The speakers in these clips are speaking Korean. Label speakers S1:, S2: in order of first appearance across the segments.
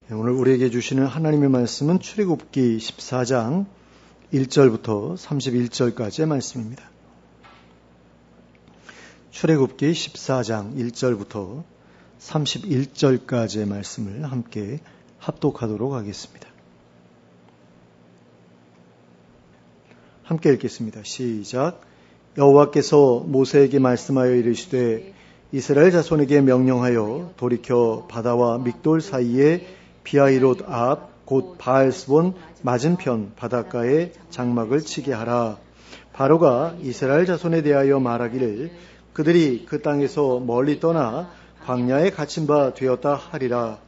S1: 오늘 우리에게 주시는 하나님의 말씀은 출애굽기 14장 1절부터 31절까지의 말씀입니다. 출애굽기 14장 1절부터 31절까지의 말씀을 함께 합독하도록 하겠습니다. 함께 읽겠습니다. 시작. 여호와께서 모세에게 말씀하여 이르시되 이스라엘 자손에게 명령하여 돌이켜 바다와 믹돌 사이에 비하이롯 앞 곧 바알스본 맞은편 바닷가에 장막을 치게 하라. 바로가 이스라엘 자손에 대하여 말하기를 그들이 그 땅에서 멀리 떠나 광야에 갇힌 바 되었다 하리라.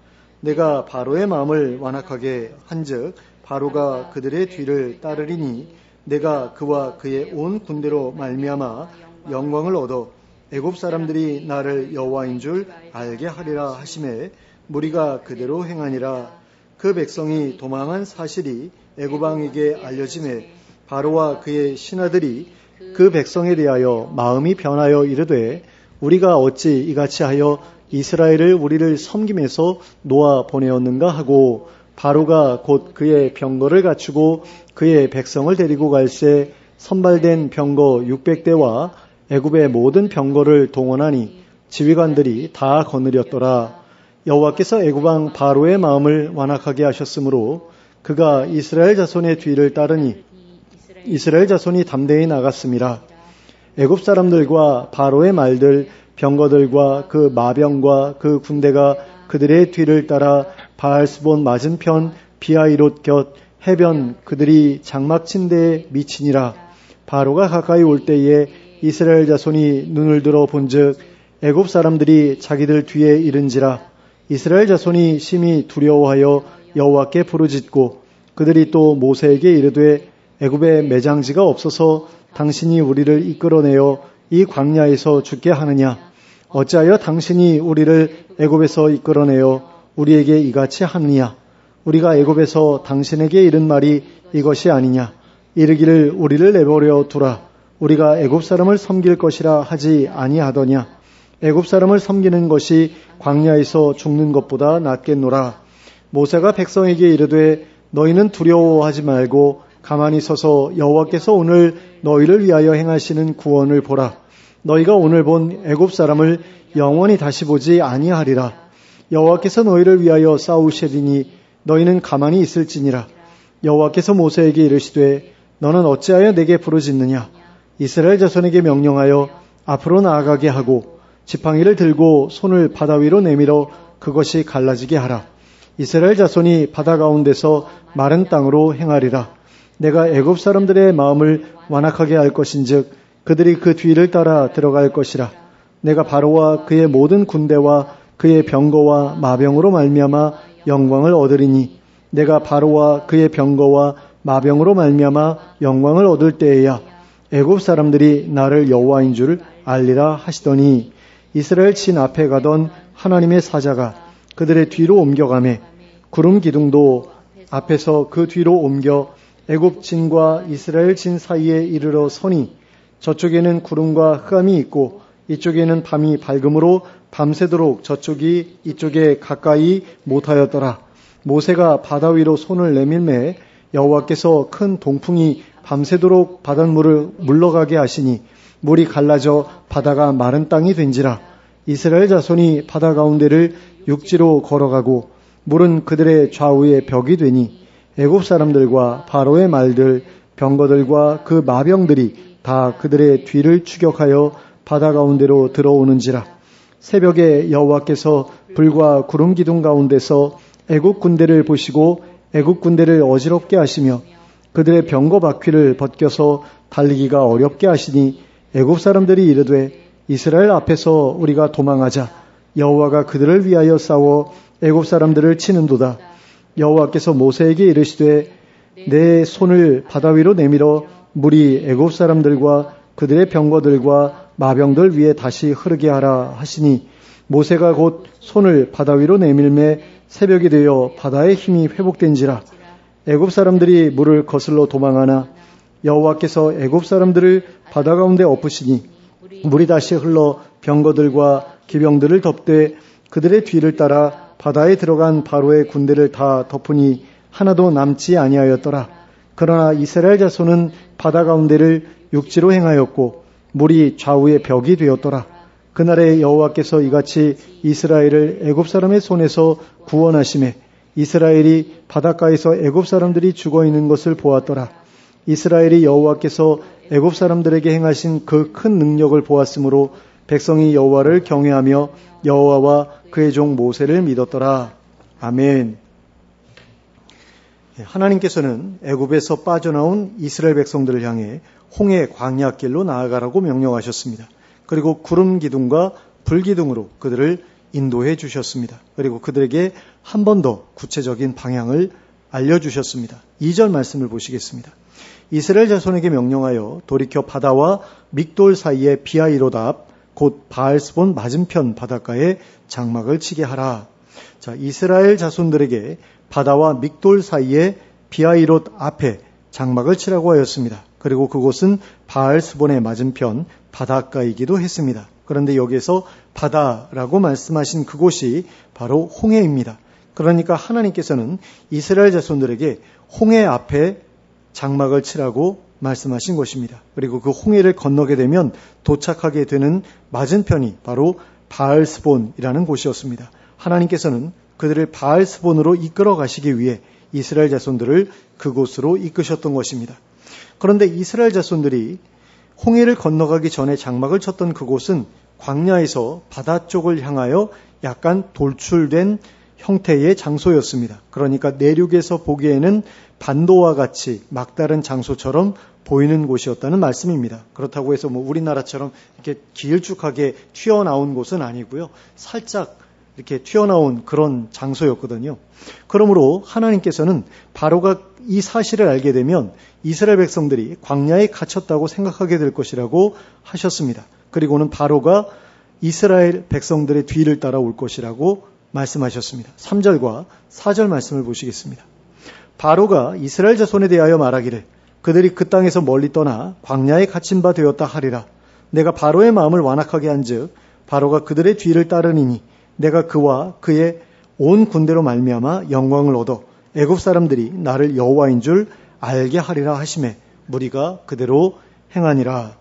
S1: 내가 바로의 마음을 완악하게 한즉 바로가 그들의 뒤를 따르리니 내가 그와 그의 온 군대로 말미암아 영광을 얻어 애굽 사람들이 나를 여호와인 줄 알게 하리라 하시매 무리가 그대로 행하니라. 그 백성이 도망한 사실이 애굽 왕에게 알려지매 바로와 그의 신하들이 그 백성에 대하여 마음이 변하여 이르되 우리가 어찌 이같이 하여 이스라엘을 우리를 섬김에서 놓아 보내었는가 하고 바로가 곧 그의 병거를 갖추고 그의 백성을 데리고 갈새 선발된 병거 600대와 애굽의 모든 병거를 동원하니 지휘관들이 다 거느렸더라. 여호와께서 애굽 왕 바로의 마음을 완악하게 하셨으므로 그가 이스라엘 자손의 뒤를 따르니 이스라엘 자손이 담대히 나갔습니다. 애굽 사람들과 바로의 말들 병거들과 그 마병과 그 군대가 그들의 뒤를 따라 바알스본 맞은편 비하이롯 곁 해변 그들이 장막 친 데에 미치니라. 바로가 가까이 올 때에 이스라엘 자손이 눈을 들어 본즉 애굽 사람들이 자기들 뒤에 이른지라. 이스라엘 자손이 심히 두려워하여 여호와께 부르짖고 그들이 또 모세에게 이르되 애굽에 매장지가 없어서 당신이 우리를 이끌어내어 이 광야에서 죽게 하느냐. 어찌하여 당신이 우리를 애굽에서 이끌어내어 우리에게 이같이 하느냐. 우리가 애굽에서 당신에게 이른 말이 이것이 아니냐. 이르기를 우리를 내버려 두라. 우리가 애굽 사람을 섬길 것이라 하지 아니하더냐. 애굽 사람을 섬기는 것이 광야에서 죽는 것보다 낫겠노라. 모세가 백성에게 이르되 너희는 두려워하지 말고 가만히 서서 여호와께서 오늘 너희를 위하여 행하시는 구원을 보라. 너희가 오늘 본 애굽 사람을 영원히 다시 보지 아니하리라. 여호와께서 너희를 위하여 싸우시리니 너희는 가만히 있을지니라. 여호와께서 모세에게 이르시되 너는 어찌하여 내게 부르짖느냐. 이스라엘 자손에게 명령하여 앞으로 나아가게 하고 지팡이를 들고 손을 바다 위로 내밀어 그것이 갈라지게 하라. 이스라엘 자손이 바다 가운데서 마른 땅으로 행하리라. 내가 애굽 사람들의 마음을 완악하게 할 것인즉 그들이 그 뒤를 따라 들어갈 것이라. 내가 바로와 그의 모든 군대와 그의 병거와 마병으로 말미암아 영광을 얻으리니 내가 바로와 그의 병거와 마병으로 말미암아 영광을 얻을 때에야 애굽 사람들이 나를 여호와인 줄 알리라 하시더니 이스라엘 진 앞에 가던 하나님의 사자가 그들의 뒤로 옮겨가매 구름 기둥도 앞에서 그 뒤로 옮겨 애굽 진과 이스라엘 진 사이에 이르러 서니 저쪽에는 구름과 흑암이 있고 이쪽에는 밤이 밝음으로 밤새도록 저쪽이 이쪽에 가까이 못하였더라. 모세가 바다 위로 손을 내밀매 여호와께서 큰 동풍이 밤새도록 바닷물을 물러가게 하시니 물이 갈라져 바다가 마른 땅이 된지라. 이스라엘 자손이 바다 가운데를 육지로 걸어가고 물은 그들의 좌우에 벽이 되니 애굽 사람들과 바로의 말들 병거들과 그 마병들이 다 그들의 뒤를 추격하여 바다 가운데로 들어오는지라. 새벽에 여호와께서 불과 구름 기둥 가운데서 애굽 군대를 보시고 애굽 군대를 어지럽게 하시며 그들의 병거 바퀴를 벗겨서 달리기가 어렵게 하시니 애굽 사람들이 이르되 이스라엘 앞에서 우리가 도망하자. 여호와가 그들을 위하여 싸워 애굽 사람들을 치는도다. 여호와께서 모세에게 이르시되 내 손을 바다 위로 내밀어 물이 애굽 사람들과 그들의 병거들과 마병들 위에 다시 흐르게 하라 하시니 모세가 곧 손을 바다 위로 내밀매 새벽이 되어 바다의 힘이 회복된지라. 애굽 사람들이 물을 거슬러 도망하나 여호와께서 애굽 사람들을 바다 가운데 엎으시니 물이 다시 흘러 병거들과 기병들을 덮되 그들의 뒤를 따라 바다에 들어간 바로의 군대를 다 덮으니 하나도 남지 아니하였더라. 그러나 이스라엘 자손은 바다 가운데를 육지로 행하였고 물이 좌우의 벽이 되었더라. 그날에 여호와께서 이같이 이스라엘을 애굽 사람의 손에서 구원하시매 이스라엘이 바닷가에서 애굽 사람들이 죽어 있는 것을 보았더라. 이스라엘이 여호와께서 애굽 사람들에게 행하신 그 큰 능력을 보았으므로 백성이 여호와를 경외하며 여호와와 그의 종 모세를 믿었더라. 아멘. 하나님께서는 애굽에서 빠져나온 이스라엘 백성들을 향해 홍해 광야길로 나아가라고 명령하셨습니다. 그리고 구름 기둥과 불 기둥으로 그들을 인도해 주셨습니다. 그리고 그들에게 한 번 더 구체적인 방향을 알려주셨습니다. 2절 말씀을 보시겠습니다. 이스라엘 자손에게 명령하여 돌이켜 바다와 믹돌 사이에 비하이롯 앞 곧 바알스본 맞은편 바닷가에 장막을 치게 하라. 자, 이스라엘 자손들에게 바다와 믹돌 사이에 비하이롯 앞에 장막을 치라고 하였습니다. 그리고 그곳은 바알스본의 맞은편 바닷가이기도 했습니다. 그런데 여기에서 바다라고 말씀하신 그곳이 바로 홍해입니다. 그러니까 하나님께서는 이스라엘 자손들에게 홍해 앞에 장막을 치라고 말씀하신 것입니다. 그리고 그 홍해를 건너게 되면 도착하게 되는 맞은편이 바로 바알스본이라는 곳이었습니다. 하나님께서는 그들을 바알스본으로 이끌어 가시기 위해 이스라엘 자손들을 그곳으로 이끄셨던 것입니다. 그런데 이스라엘 자손들이 홍해를 건너가기 전에 장막을 쳤던 그곳은 광야에서 바다 쪽을 향하여 약간 돌출된 형태의 장소였습니다. 그러니까 내륙에서 보기에는 반도와 같이 막다른 장소처럼 보이는 곳이었다는 말씀입니다. 그렇다고 해서 우리나라처럼 이렇게 길쭉하게 튀어나온 곳은 아니고요. 살짝 이렇게 튀어나온 그런 장소였거든요. 그러므로 하나님께서는 바로가 이 사실을 알게 되면 이스라엘 백성들이 광야에 갇혔다고 생각하게 될 것이라고 하셨습니다. 그리고는 바로가 이스라엘 백성들의 뒤를 따라 올 것이라고 말씀하셨습니다. 3절과 4절 말씀을 보시겠습니다. 바로가 이스라엘 자손에 대하여 말하기를 그들이 그 땅에서 멀리 떠나 광야에 갇힌 바 되었다 하리라. 내가 바로의 마음을 완악하게 한즉 바로가 그들의 뒤를 따르니니 내가 그와 그의 온 군대로 말미암아 영광을 얻어 애굽 사람들이 나를 여호와인 줄 알게 하리라 하시매 무리가 그대로 행하니라.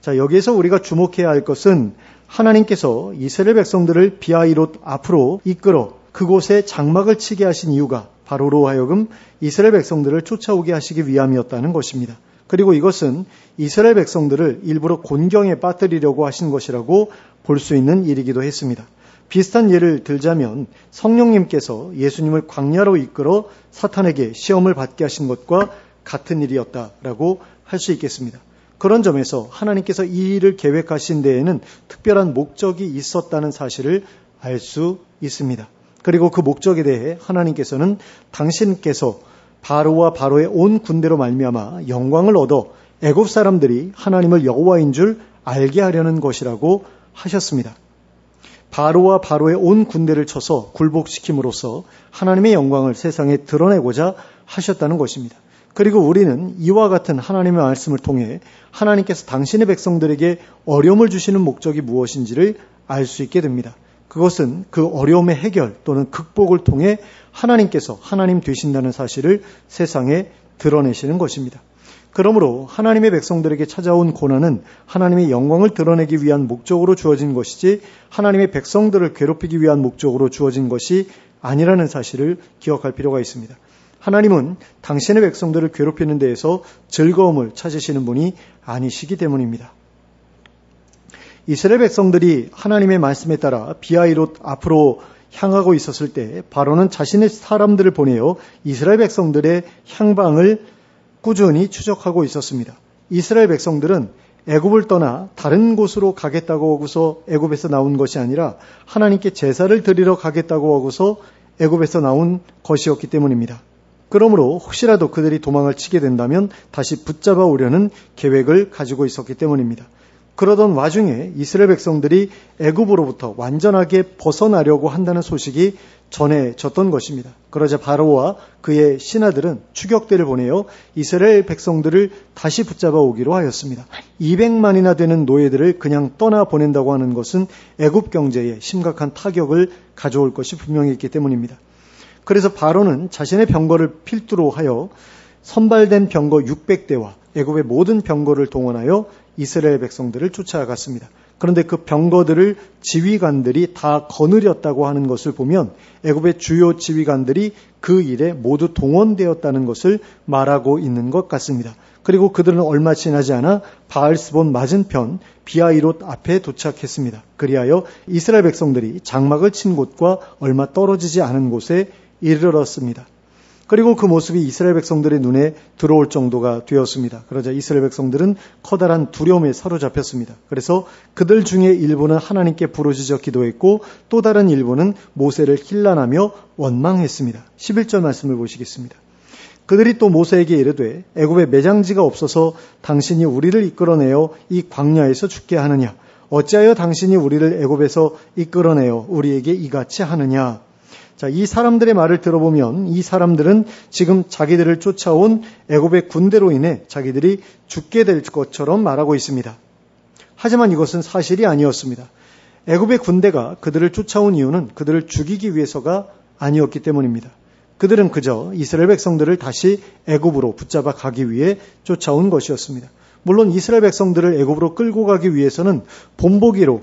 S1: 자, 여기에서 우리가 주목해야 할 것은 하나님께서 이스라엘 백성들을 비하이롯 앞으로 이끌어 그곳에 장막을 치게 하신 이유가 바로로 하여금 이스라엘 백성들을 쫓아오게 하시기 위함이었다는 것입니다. 그리고 이것은 이스라엘 백성들을 일부러 곤경에 빠뜨리려고 하신 것이라고 볼 수 있는 일이기도 했습니다. 비슷한 예를 들자면 성령님께서 예수님을 광야로 이끌어 사탄에게 시험을 받게 하신 것과 같은 일이었다라고 할 수 있겠습니다. 그런 점에서 하나님께서 이 일을 계획하신 데에는 특별한 목적이 있었다는 사실을 알 수 있습니다. 그리고 그 목적에 대해 하나님께서는 당신께서 바로와 바로의 온 군대로 말미암아 영광을 얻어 애굽 사람들이 하나님을 여호와인 줄 알게 하려는 것이라고 하셨습니다. 바로와 바로의 온 군대를 쳐서 굴복시킴으로써 하나님의 영광을 세상에 드러내고자 하셨다는 것입니다. 그리고 우리는 이와 같은 하나님의 말씀을 통해 하나님께서 당신의 백성들에게 어려움을 주시는 목적이 무엇인지를 알 수 있게 됩니다. 그것은 그 어려움의 해결 또는 극복을 통해 하나님께서 하나님 되신다는 사실을 세상에 드러내시는 것입니다. 그러므로 하나님의 백성들에게 찾아온 고난은 하나님의 영광을 드러내기 위한 목적으로 주어진 것이지 하나님의 백성들을 괴롭히기 위한 목적으로 주어진 것이 아니라는 사실을 기억할 필요가 있습니다. 하나님은 당신의 백성들을 괴롭히는 데에서 즐거움을 찾으시는 분이 아니시기 때문입니다. 이스라엘 백성들이 하나님의 말씀에 따라 비하이롯 앞으로 향하고 있었을 때 바로는 자신의 사람들을 보내어 이스라엘 백성들의 향방을 꾸준히 추적하고 있었습니다. 이스라엘 백성들은 애굽을 떠나 다른 곳으로 가겠다고 하고서 애굽에서 나온 것이 아니라 하나님께 제사를 드리러 가겠다고 하고서 애굽에서 나온 것이었기 때문입니다. 그러므로 혹시라도 그들이 도망을 치게 된다면 다시 붙잡아 오려는 계획을 가지고 있었기 때문입니다. 그러던 와중에 이스라엘 백성들이 애굽으로부터 완전하게 벗어나려고 한다는 소식이 전해졌던 것입니다. 그러자 바로와 그의 신하들은 추격대를 보내어 이스라엘 백성들을 다시 붙잡아 오기로 하였습니다. 200만이나 되는 노예들을 그냥 떠나보낸다고 하는 것은 애굽 경제에 심각한 타격을 가져올 것이 분명했기 때문입니다. 그래서 바로는 자신의 병거를 필두로 하여 선발된 병거 600대와 애굽의 모든 병거를 동원하여 이스라엘 백성들을 쫓아갔습니다. 그런데 그 병거들을 지휘관들이 다 거느렸다고 하는 것을 보면 애굽의 주요 지휘관들이 그 일에 모두 동원되었다는 것을 말하고 있는 것 같습니다. 그리고 그들은 얼마 지나지 않아 바알스본 맞은편 비아이롯 앞에 도착했습니다. 그리하여 이스라엘 백성들이 장막을 친 곳과 얼마 떨어지지 않은 곳에 이르렀습니다. 그리고 그 모습이 이스라엘 백성들의 눈에 들어올 정도가 되었습니다. 그러자 이스라엘 백성들은 커다란 두려움에 사로잡혔습니다. 그래서 그들 중에 일부는 하나님께 부르짖어 기도했고 또 다른 일부는 모세를 힐난하며 원망했습니다. 11절 말씀을 보시겠습니다. 그들이 또 모세에게 이르되 애굽에 매장지가 없어서 당신이 우리를 이끌어내어 이 광야에서 죽게 하느냐? 어찌하여 당신이 우리를 애굽에서 이끌어내어 우리에게 이같이 하느냐? 자, 이 사람들의 말을 들어보면 이 사람들은 지금 자기들을 쫓아온 애굽의 군대로 인해 자기들이 죽게 될 것처럼 말하고 있습니다. 하지만 이것은 사실이 아니었습니다. 애굽의 군대가 그들을 쫓아온 이유는 그들을 죽이기 위해서가 아니었기 때문입니다. 그들은 그저 이스라엘 백성들을 다시 애굽으로 붙잡아 가기 위해 쫓아온 것이었습니다. 물론 이스라엘 백성들을 애굽으로 끌고 가기 위해서는 본보기로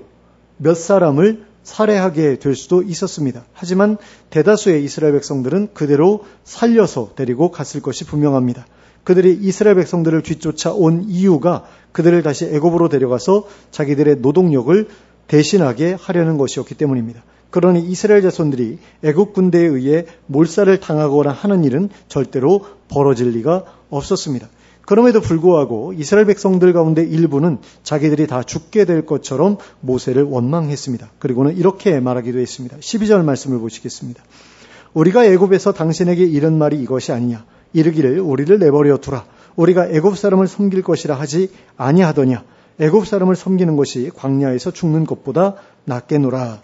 S1: 몇 사람을 살해하게 될 수도 있었습니다. 하지만 대다수의 이스라엘 백성들은 그대로 살려서 데리고 갔을 것이 분명합니다. 그들이 이스라엘 백성들을 뒤쫓아 온 이유가 그들을 다시 애굽으로 데려가서 자기들의 노동력을 대신하게 하려는 것이었기 때문입니다. 그러니 이스라엘 자손들이 애굽 군대에 의해 몰살을 당하거나 하는 일은 절대로 벌어질 리가 없었습니다. 그럼에도 불구하고 이스라엘 백성들 가운데 일부는 자기들이 다 죽게 될 것처럼 모세를 원망했습니다. 그리고는 이렇게 말하기도 했습니다. 12절 말씀을 보시겠습니다. 우리가 애굽에서 당신에게 이른 말이 이것이 아니냐. 이르기를 우리를 내버려 두라. 우리가 애굽 사람을 섬길 것이라 하지 아니하더냐. 애굽 사람을 섬기는 것이 광야에서 죽는 것보다 낫겠노라.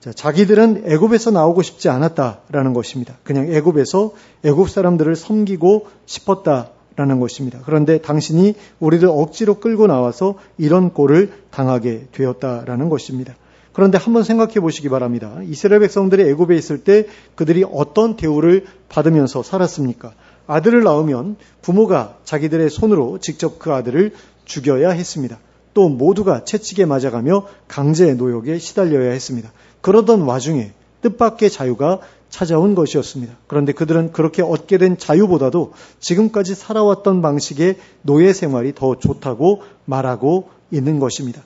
S1: 자, 자기들은 애굽에서 나오고 싶지 않았다라는 것입니다. 그냥 애굽에서 애굽 사람들을 섬기고 싶었다라는 것입니다. 그런데 당신이 우리를 억지로 끌고 나와서 이런 꼴을 당하게 되었다라는 것입니다. 그런데 한번 생각해 보시기 바랍니다. 이스라엘 백성들이 애굽에 있을 때 그들이 어떤 대우를 받으면서 살았습니까? 아들을 낳으면 부모가 자기들의 손으로 직접 그 아들을 죽여야 했습니다. 또 모두가 채찍에 맞아가며 강제 노역에 시달려야 했습니다. 그러던 와중에 뜻밖의 자유가 찾아온 것이었습니다. 그런데 그들은 그렇게 얻게 된 자유보다도 지금까지 살아왔던 방식의 노예 생활이 더 좋다고 말하고 있는 것입니다.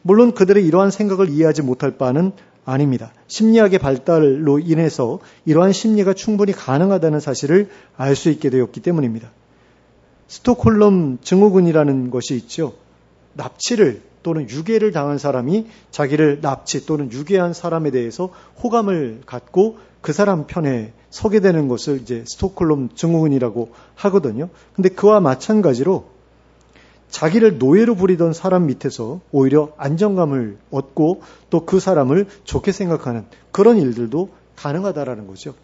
S1: 물론 그들의 이러한 생각을 이해하지 못할 바는 아닙니다. 심리학의 발달로 인해서 이러한 심리가 충분히 가능하다는 사실을 알 수 있게 되었기 때문입니다. 스톡홀름 증후군이라는 것이 있죠. 납치를 또는 유괴를 당한 사람이 자기를 납치 또는 유괴한 사람에 대해서 호감을 갖고 그 사람 편에 서게 되는 것을 이제 스톡홀름 증후군이라고 하거든요. 근데 그와 마찬가지로 자기를 노예로 부리던 사람 밑에서 오히려 안정감을 얻고 또 그 사람을 좋게 생각하는 그런 일들도 가능하다라는 거죠.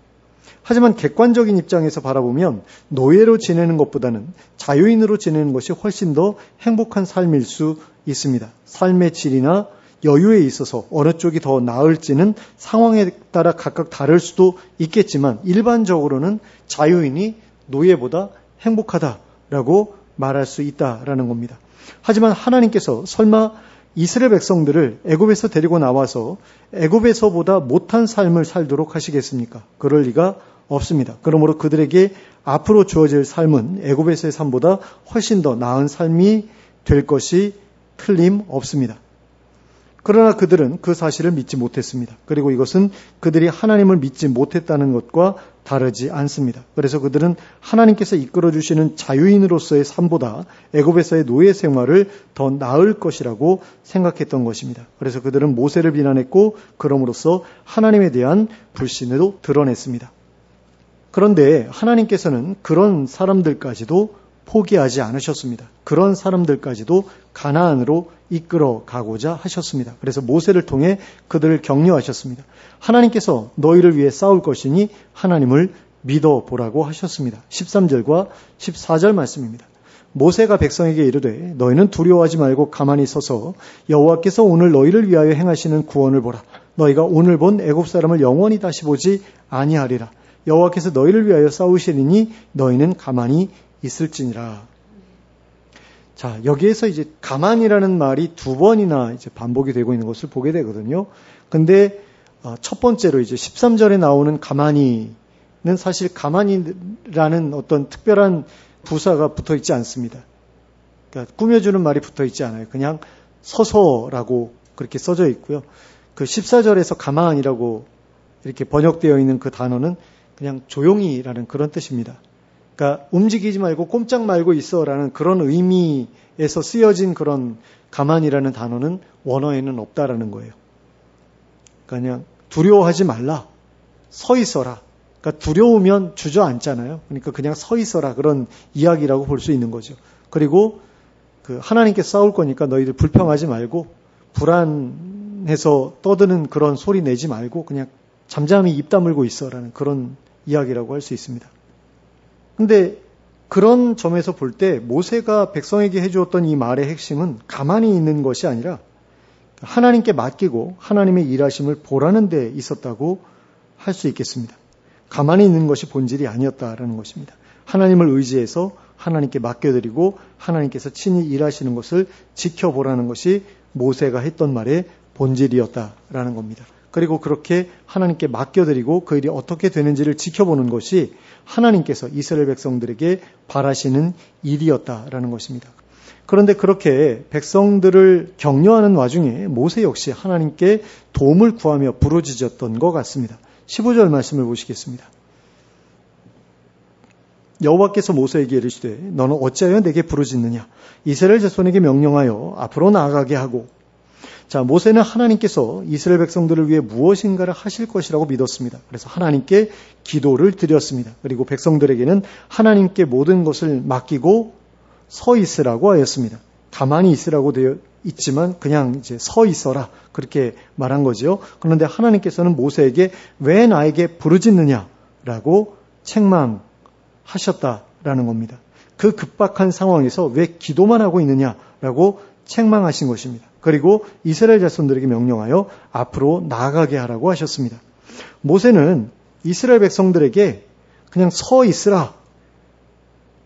S1: 하지만 객관적인 입장에서 바라보면 노예로 지내는 것보다는 자유인으로 지내는 것이 훨씬 더 행복한 삶일 수 있습니다. 삶의 질이나 여유에 있어서 어느 쪽이 더 나을지는 상황에 따라 각각 다를 수도 있겠지만 일반적으로는 자유인이 노예보다 행복하다라고 말할 수 있다라는 겁니다. 하지만 하나님께서 설마 이스라엘 백성들을 애굽에서 데리고 나와서 애굽에서보다 못한 삶을 살도록 하시겠습니까? 그럴 리가 없습니다. 그러므로 그들에게 앞으로 주어질 삶은 애굽에서의 삶보다 훨씬 더 나은 삶이 될 것이 틀림없습니다. 그러나 그들은 그 사실을 믿지 못했습니다. 그리고 이것은 그들이 하나님을 믿지 못했다는 것과 다르지 않습니다. 그래서 그들은 하나님께서 이끌어주시는 자유인으로서의 삶보다 애굽에서의 노예 생활을 더 나을 것이라고 생각했던 것입니다. 그래서 그들은 모세를 비난했고 그럼으로써 하나님에 대한 불신을 드러냈습니다. 그런데 하나님께서는 그런 사람들까지도 포기하지 않으셨습니다. 그런 사람들까지도 가나안으로 이끌어 가고자 하셨습니다. 그래서 모세를 통해 그들을 격려하셨습니다. 하나님께서 너희를 위해 싸울 것이니 하나님을 믿어보라고 하셨습니다. 13절과 14절 말씀입니다. 모세가 백성에게 이르되 너희는 두려워하지 말고 가만히 서서 여호와께서 오늘 너희를 위하여 행하시는 구원을 보라. 너희가 오늘 본 애굽 사람을 영원히 다시 보지 아니하리라. 여호와께서 너희를 위하여 싸우시리니 너희는 가만히 있을지니라. 자, 여기에서 이제 가만히라는 말이 두 번이나 이제 반복이 되고 있는 것을 보게 되거든요. 근데 첫 번째로 이제 13절에 나오는 가만히는 사실 가만히라는 어떤 특별한 부사가 붙어 있지 않습니다. 그러니까 꾸며주는 말이 붙어 있지 않아요. 그냥 서서라고 그렇게 써져 있고요. 그 14절에서 가만히라고 이렇게 번역되어 있는 그 단어는 그냥 조용히라는 그런 뜻입니다. 그러니까 움직이지 말고 꼼짝 말고 있어라는 그런 의미에서 쓰여진 그런 가만히라는 단어는 원어에는 없다라는 거예요. 그냥 두려워하지 말라. 서 있어라. 그러니까 두려우면 주저앉잖아요. 그러니까 그냥 서 있어라. 그런 이야기라고 볼 수 있는 거죠. 그리고 그 하나님께 싸울 거니까 너희들 불평하지 말고 불안해서 떠드는 그런 소리 내지 말고 그냥 잠잠히 입 다물고 있어라는 그런 이야기라고 할 수 있습니다. 근데 그런 점에서 볼 때 모세가 백성에게 해주었던 이 말의 핵심은 가만히 있는 것이 아니라 하나님께 맡기고 하나님의 일하심을 보라는 데 있었다고 할 수 있겠습니다. 가만히 있는 것이 본질이 아니었다라는 것입니다. 하나님을 의지해서 하나님께 맡겨드리고 하나님께서 친히 일하시는 것을 지켜보라는 것이 모세가 했던 말의 본질이었다라는 겁니다. 그리고 그렇게 하나님께 맡겨드리고 그 일이 어떻게 되는지를 지켜보는 것이 하나님께서 이스라엘 백성들에게 바라시는 일이었다라는 것입니다. 그런데 그렇게 백성들을 격려하는 와중에 모세 역시 하나님께 도움을 구하며 부르짖었던 것 같습니다. 15절 말씀을 보시겠습니다. 여호와께서 모세에게 이르시되 너는 어찌하여 내게 부르짖느냐 이스라엘 자손에게 명령하여 앞으로 나아가게 하고. 자, 모세는 하나님께서 이스라엘 백성들을 위해 무엇인가를 하실 것이라고 믿었습니다. 그래서 하나님께 기도를 드렸습니다. 그리고 백성들에게는 하나님께 모든 것을 맡기고 서 있으라고 하였습니다. 가만히 있으라고 되어 있지만 그냥 이제 서 있어라 그렇게 말한 거죠. 그런데 하나님께서는 모세에게 왜 나에게 부르짖느냐라고 책망하셨다라는 겁니다. 그 급박한 상황에서 왜 기도만 하고 있느냐라고 책망하신 것입니다. 그리고 이스라엘 자손들에게 명령하여 앞으로 나아가게 하라고 하셨습니다. 모세는 이스라엘 백성들에게 그냥 서 있으라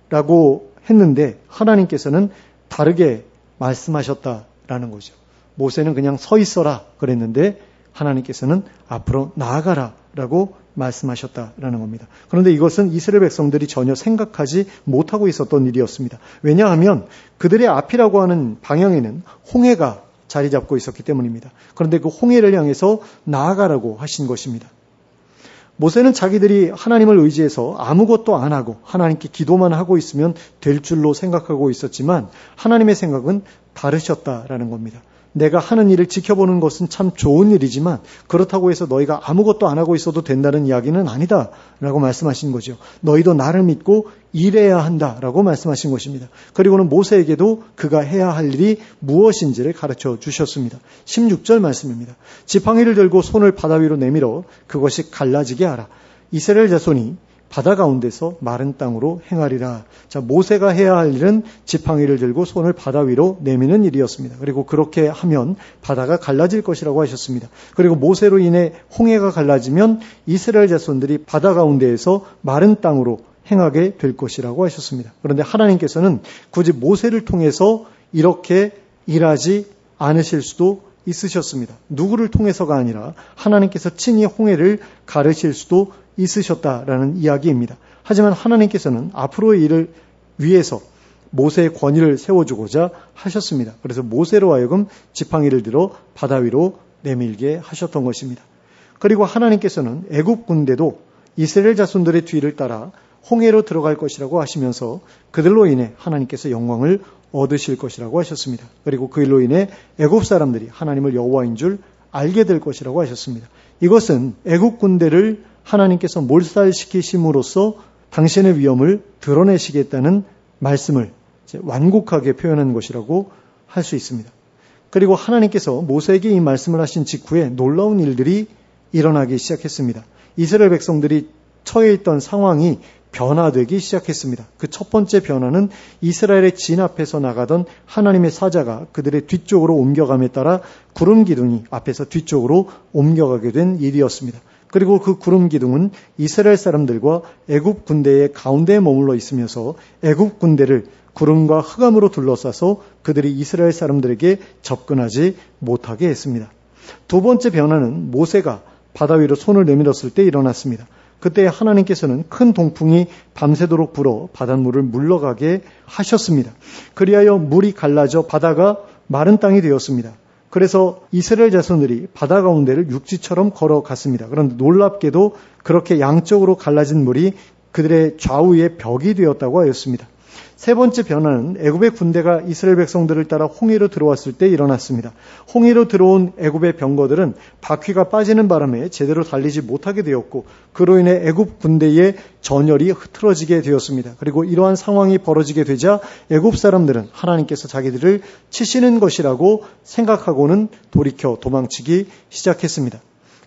S1: 라고 했는데 하나님께서는 다르게 말씀하셨다라는 거죠. 모세는 그냥 서 있어라 그랬는데 하나님께서는 앞으로 나아가라 라고 말씀하셨다라는 겁니다. 그런데 이것은 이스라엘 백성들이 전혀 생각하지 못하고 있었던 일이었습니다. 왜냐하면 그들의 앞이라고 하는 방향에는 홍해가 자리 잡고 있었기 때문입니다. 그런데 그 홍해를 향해서 나아가라고 하신 것입니다. 모세는 자기들이 하나님을 의지해서 아무것도 안 하고 하나님께 기도만 하고 있으면 될 줄로 생각하고 있었지만 하나님의 생각은 다르셨다라는 겁니다. 내가 하는 일을 지켜보는 것은 참 좋은 일이지만 그렇다고 해서 너희가 아무것도 안 하고 있어도 된다는 이야기는 아니다 라고 말씀하신 거죠. 너희도 나를 믿고 일해야 한다 라고 말씀하신 것입니다. 그리고는 모세에게도 그가 해야 할 일이 무엇인지를 가르쳐 주셨습니다. 16절 말씀입니다. 지팡이를 들고 손을 바다 위로 내밀어 그것이 갈라지게 하라. 이스라엘 자손이 바다 가운데서 마른 땅으로 행하리라. 자, 모세가 해야 할 일은 지팡이를 들고 손을 바다 위로 내미는 일이었습니다. 그리고 그렇게 하면 바다가 갈라질 것이라고 하셨습니다. 그리고 모세로 인해 홍해가 갈라지면 이스라엘 자손들이 바다 가운데에서 마른 땅으로 행하게 될 것이라고 하셨습니다. 그런데 하나님께서는 굳이 모세를 통해서 이렇게 일하지 않으실 수도 있으셨습니다. 누구를 통해서가 아니라 하나님께서 친히 홍해를 가르칠 수도 있으셨다라는 이야기입니다. 하지만 하나님께서는 앞으로의 일을 위해서 모세의 권위를 세워주고자 하셨습니다. 그래서 모세로 하여금 지팡이를 들어 바다 위로 내밀게 하셨던 것입니다. 그리고 하나님께서는 애굽 군대도 이스라엘 자손들의 뒤를 따라 홍해로 들어갈 것이라고 하시면서 그들로 인해 하나님께서 영광을 얻으실 것이라고 하셨습니다. 그리고 그 일로 인해 애굽 사람들이 하나님을 여호와인 줄 알게 될 것이라고 하셨습니다. 이것은 애굽 군대를 하나님께서 몰살시키심으로써 당신의 위엄을 드러내시겠다는 말씀을 완곡하게 표현한 것이라고 할 수 있습니다. 그리고 하나님께서 모세에게 이 말씀을 하신 직후에 놀라운 일들이 일어나기 시작했습니다. 이스라엘 백성들이 처해 있던 상황이 변화되기 시작했습니다. 그 첫 번째 변화는 이스라엘의 진 앞에서 나가던 하나님의 사자가 그들의 뒤쪽으로 옮겨감에 따라 구름 기둥이 앞에서 뒤쪽으로 옮겨가게 된 일이었습니다. 그리고 그 구름 기둥은 이스라엘 사람들과 애굽 군대의 가운데에 머물러 있으면서 애굽 군대를 구름과 흑암으로 둘러싸서 그들이 이스라엘 사람들에게 접근하지 못하게 했습니다. 두 번째 변화는 모세가 바다 위로 손을 내밀었을 때 일어났습니다. 그때 하나님께서는 큰 동풍이 밤새도록 불어 바닷물을 물러가게 하셨습니다. 그리하여 물이 갈라져 바다가 마른 땅이 되었습니다. 그래서 이스라엘 자손들이 바다 가운데를 육지처럼 걸어갔습니다. 그런데 놀랍게도 그렇게 양쪽으로 갈라진 물이 그들의 좌우에 벽이 되었다고 하였습니다. 세 번째 변화는 애굽의 군대가 이스라엘 백성들을 따라 홍해로 들어왔을 때 일어났습니다. 홍해로 들어온 애굽의 병거들은 바퀴가 빠지는 바람에 제대로 달리지 못하게 되었고 그로 인해 애굽 군대의 전열이 흐트러지게 되었습니다. 그리고 이러한 상황이 벌어지게 되자 애굽 사람들은 하나님께서 자기들을 치시는 것이라고 생각하고는 돌이켜 도망치기 시작했습니다.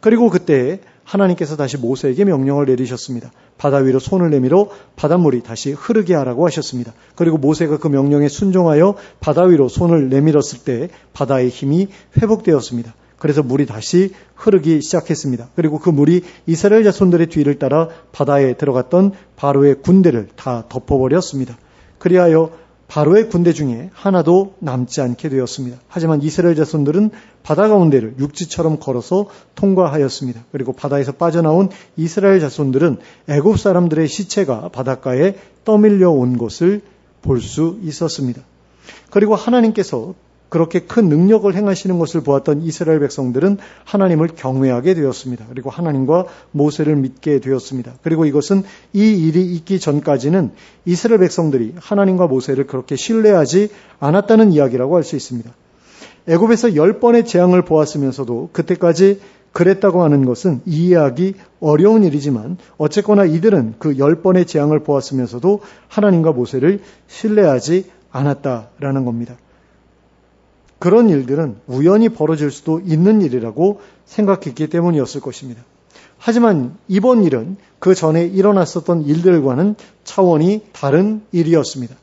S1: 그리고 그때 하나님께서 다시 모세에게 명령을 내리셨습니다. 바다 위로 손을 내밀어 바닷물이 다시 흐르게 하라고 하셨습니다. 그리고 모세가 그 명령에 순종하여 바다 위로 손을 내밀었을 때 바다의 힘이 회복되었습니다. 그래서 물이 다시 흐르기 시작했습니다. 그리고 그 물이 이스라엘 자손들의 뒤를 따라 바다에 들어갔던 바로의 군대를 다 덮어버렸습니다. 그리하여 바로의 군대 중에 하나도 남지 않게 되었습니다. 하지만 이스라엘 자손들은 바다 가운데를 육지처럼 걸어서 통과하였습니다. 그리고 바다에서 빠져나온 이스라엘 자손들은 애굽 사람들의 시체가 바닷가에 떠밀려 온 것을 볼 수 있었습니다. 그리고 하나님께서 그렇게 큰 능력을 행하시는 것을 보았던 이스라엘 백성들은 하나님을 경외하게 되었습니다. 그리고 하나님과 모세를 믿게 되었습니다. 그리고 이것은 이 일이 있기 전까지는 이스라엘 백성들이 하나님과 모세를 그렇게 신뢰하지 않았다는 이야기라고 할 수 있습니다. 애굽에서 10번의 재앙을 보았으면서도 그때까지 그랬다고 하는 것은 이해하기 어려운 일이지만 어쨌거나 이들은 그 10번의 재앙을 보았으면서도 하나님과 모세를 신뢰하지 않았다라는 겁니다. 그런 일들은 우연히 벌어질 수도 있는 일이라고 생각했기 때문이었을 것입니다. 하지만 이번 일은 그 전에 일어났었던 일들과는 차원이 다른 일이었습니다.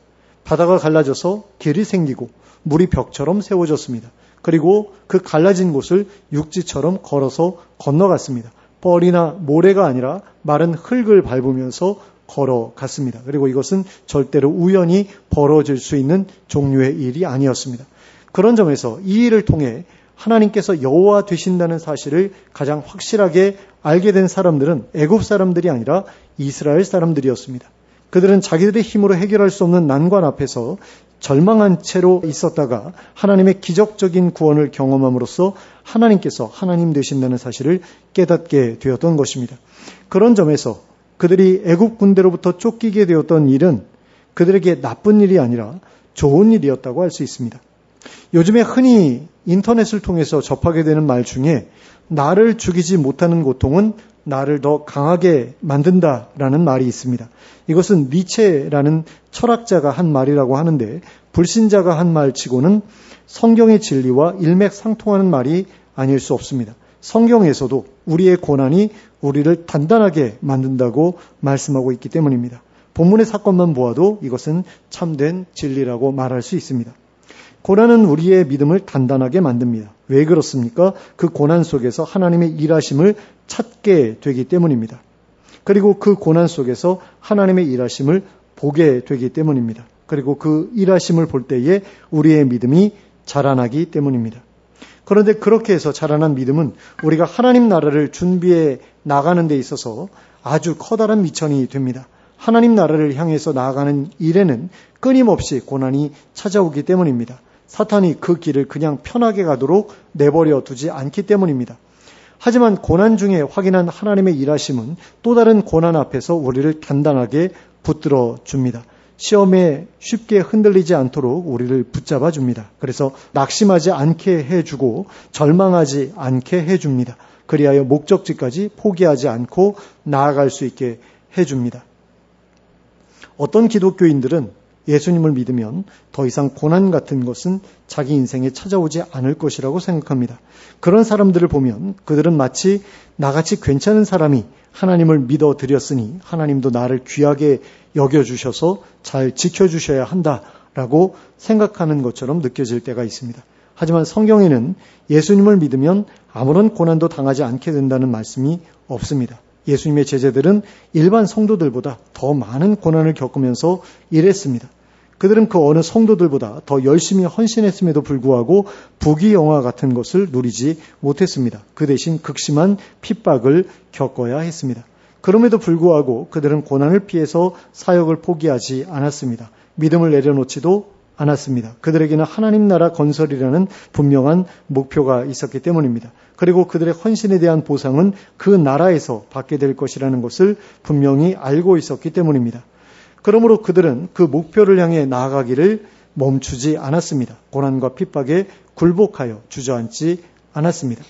S1: 바다가 갈라져서 길이 생기고 물이 벽처럼 세워졌습니다. 그리고 그 갈라진 곳을 육지처럼 걸어서 건너갔습니다. 뻘이나 모래가 아니라 마른 흙을 밟으면서 걸어갔습니다. 그리고 이것은 절대로 우연히 벌어질 수 있는 종류의 일이 아니었습니다. 그런 점에서 이 일을 통해 하나님께서 여호와 되신다는 사실을 가장 확실하게 알게 된 사람들은 애굽 사람들이 아니라 이스라엘 사람들이었습니다. 그들은 자기들의 힘으로 해결할 수 없는 난관 앞에서 절망한 채로 있었다가 하나님의 기적적인 구원을 경험함으로써 하나님께서 하나님 되신다는 사실을 깨닫게 되었던 것입니다. 그런 점에서 그들이 애굽 군대로부터 쫓기게 되었던 일은 그들에게 나쁜 일이 아니라 좋은 일이었다고 할 수 있습니다. 요즘에 흔히 인터넷을 통해서 접하게 되는 말 중에 나를 죽이지 못하는 고통은 나를 더 강하게 만든다라는 말이 있습니다. 이것은 니체라는 철학자가 한 말이라고 하는데 불신자가 한 말치고는 성경의 진리와 일맥상통하는 말이 아닐 수 없습니다. 성경에서도 우리의 고난이 우리를 단단하게 만든다고 말씀하고 있기 때문입니다. 본문의 사건만 보아도 이것은 참된 진리라고 말할 수 있습니다. 고난은 우리의 믿음을 단단하게 만듭니다. 왜 그렇습니까? 그 고난 속에서 하나님의 일하심을 찾게 되기 때문입니다. 그리고 그 고난 속에서 하나님의 일하심을 보게 되기 때문입니다. 그리고 그 일하심을 볼 때에 우리의 믿음이 자라나기 때문입니다. 그런데 그렇게 해서 자라난 믿음은 우리가 하나님 나라를 준비해 나가는 데 있어서 아주 커다란 미천이 됩니다. 하나님 나라를 향해서 나아가는 일에는 끊임없이 고난이 찾아오기 때문입니다. 사탄이 그 길을 그냥 편하게 가도록 내버려 두지 않기 때문입니다. 하지만 고난 중에 확인한 하나님의 일하심은 또 다른 고난 앞에서 우리를 단단하게 붙들어 줍니다. 시험에 쉽게 흔들리지 않도록 우리를 붙잡아 줍니다. 그래서 낙심하지 않게 해주고 절망하지 않게 해줍니다. 그리하여 목적지까지 포기하지 않고 나아갈 수 있게 해줍니다. 어떤 기독교인들은 예수님을 믿으면 더 이상 고난 같은 것은 자기 인생에 찾아오지 않을 것이라고 생각합니다. 그런 사람들을 보면 그들은 마치 나같이 괜찮은 사람이 하나님을 믿어드렸으니 하나님도 나를 귀하게 여겨주셔서 잘 지켜주셔야 한다라고 생각하는 것처럼 느껴질 때가 있습니다. 하지만 성경에는 예수님을 믿으면 아무런 고난도 당하지 않게 된다는 말씀이 없습니다. 예수님의 제자들은 일반 성도들보다 더 많은 고난을 겪으면서 일했습니다. 그들은 그 어느 성도들보다 더 열심히 헌신했음에도 불구하고 부귀영화 같은 것을 누리지 못했습니다. 그 대신 극심한 핍박을 겪어야 했습니다. 그럼에도 불구하고 그들은 고난을 피해서 사역을 포기하지 않았습니다. 믿음을 내려놓지도 않았습니다. 그들에게는 하나님 나라 건설이라는 분명한 목표가 있었기 때문입니다. 그리고 그들의 헌신에 대한 보상은 그 나라에서 받게 될 것이라는 것을 분명히 알고 있었기 때문입니다. 그러므로 그들은 그 목표를 향해 나아가기를 멈추지 않았습니다. 고난과 핍박에 굴복하여 주저앉지 않았습니다.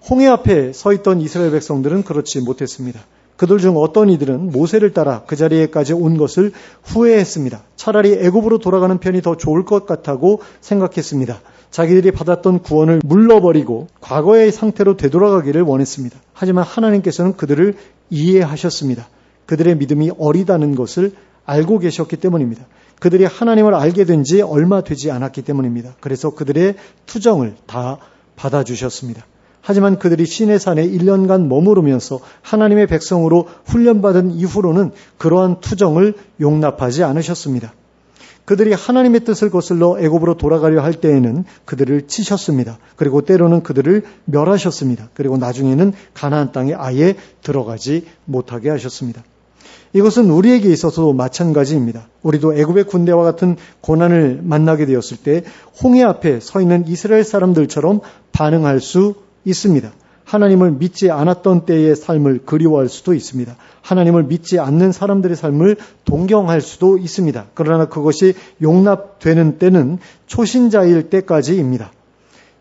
S1: 홍해 앞에 서 있던 이스라엘 백성들은 그렇지 못했습니다. 그들 중 어떤 이들은 모세를 따라 그 자리에까지 온 것을 후회했습니다. 차라리 애굽으로 돌아가는 편이 더 좋을 것 같다고 생각했습니다. 자기들이 받았던 구원을 물러버리고 과거의 상태로 되돌아가기를 원했습니다. 하지만 하나님께서는 그들을 이해하셨습니다. 그들의 믿음이 어리다는 것을 알고 계셨기 때문입니다. 그들이 하나님을 알게 된 지 얼마 되지 않았기 때문입니다. 그래서 그들의 투정을 다 받아주셨습니다. 하지만 그들이 시내산에 1년간 머무르면서 하나님의 백성으로 훈련받은 이후로는 그러한 투정을 용납하지 않으셨습니다. 그들이 하나님의 뜻을 거슬러 애굽으로 돌아가려 할 때에는 그들을 치셨습니다. 그리고 때로는 그들을 멸하셨습니다. 그리고 나중에는 가나안 땅에 아예 들어가지 못하게 하셨습니다. 이것은 우리에게 있어서도 마찬가지입니다. 우리도 애굽의 군대와 같은 고난을 만나게 되었을 때 홍해 앞에 서 있는 이스라엘 사람들처럼 반응할 수 있습니다. 하나님을 믿지 않았던 때의 삶을 그리워할 수도 있습니다. 하나님을 믿지 않는 사람들의 삶을 동경할 수도 있습니다. 그러나 그것이 용납되는 때는 초신자일 때까지입니다.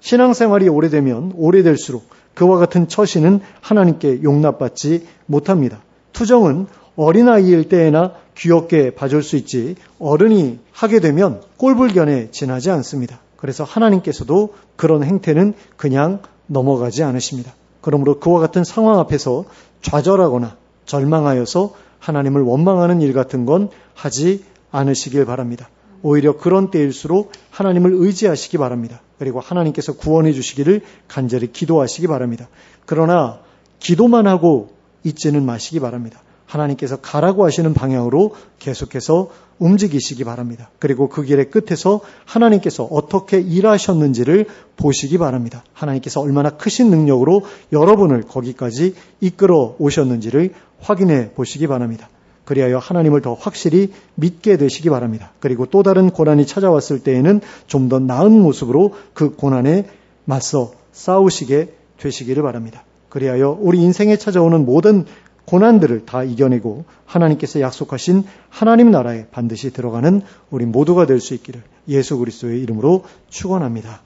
S1: 신앙생활이 오래되면 오래될수록 그와 같은 처신은 하나님께 용납받지 못합니다. 투정은 어린아이일 때에나 귀엽게 봐줄 수 있지 어른이 하게 되면 꼴불견에 지나지 않습니다. 그래서 하나님께서도 그런 행태는 그냥 넘어가지 않으십니다. 그러므로 그와 같은 상황 앞에서 좌절하거나 절망하여서 하나님을 원망하는 일 같은 건 하지 않으시길 바랍니다. 오히려 그런 때일수록 하나님을 의지하시기 바랍니다. 그리고 하나님께서 구원해 주시기를 간절히 기도하시기 바랍니다. 그러나 기도만 하고 있지는 마시기 바랍니다. 하나님께서 가라고 하시는 방향으로 계속해서 움직이시기 바랍니다. 그리고 그 길의 끝에서 하나님께서 어떻게 일하셨는지를 보시기 바랍니다. 하나님께서 얼마나 크신 능력으로 여러분을 거기까지 이끌어 오셨는지를 확인해 보시기 바랍니다. 그리하여 하나님을 더 확실히 믿게 되시기 바랍니다. 그리고 또 다른 고난이 찾아왔을 때에는 좀 더 나은 모습으로 그 고난에 맞서 싸우시게 되시기를 바랍니다. 그리하여 우리 인생에 찾아오는 모든 고난들을 다 이겨내고 하나님께서 약속하신 하나님 나라에 반드시 들어가는 우리 모두가 될 수 있기를 예수 그리스도의 이름으로 축원합니다.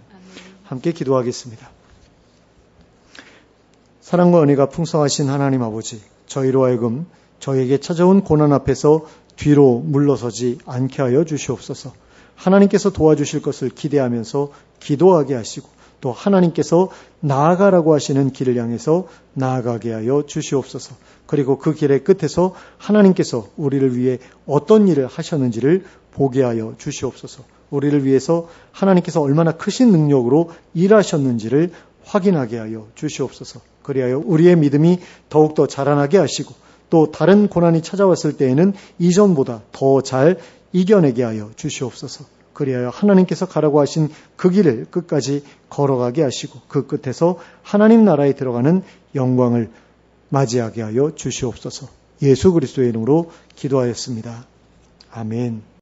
S1: 함께 기도하겠습니다. 사랑과 은혜가 풍성하신 하나님 아버지, 저희로 하여금 저희에게 찾아온 고난 앞에서 뒤로 물러서지 않게 하여 주시옵소서. 하나님께서 도와주실 것을 기대하면서 기도하게 하시고 또 하나님께서 나아가라고 하시는 길을 향해서 나아가게 하여 주시옵소서. 그리고 그 길의 끝에서 하나님께서 우리를 위해 어떤 일을 하셨는지를 보게 하여 주시옵소서. 우리를 위해서 하나님께서 얼마나 크신 능력으로 일하셨는지를 확인하게 하여 주시옵소서. 그리하여 우리의 믿음이 더욱더 자라나게 하시고 또 다른 고난이 찾아왔을 때에는 이전보다 더 잘 이겨내게 하여 주시옵소서. 그리하여 하나님께서 가라고 하신 그 길을 끝까지 걸어가게 하시고 그 끝에서 하나님 나라에 들어가는 영광을 맞이하게 하여 주시옵소서. 예수 그리스도의 이름으로 기도하였습니다. 아멘.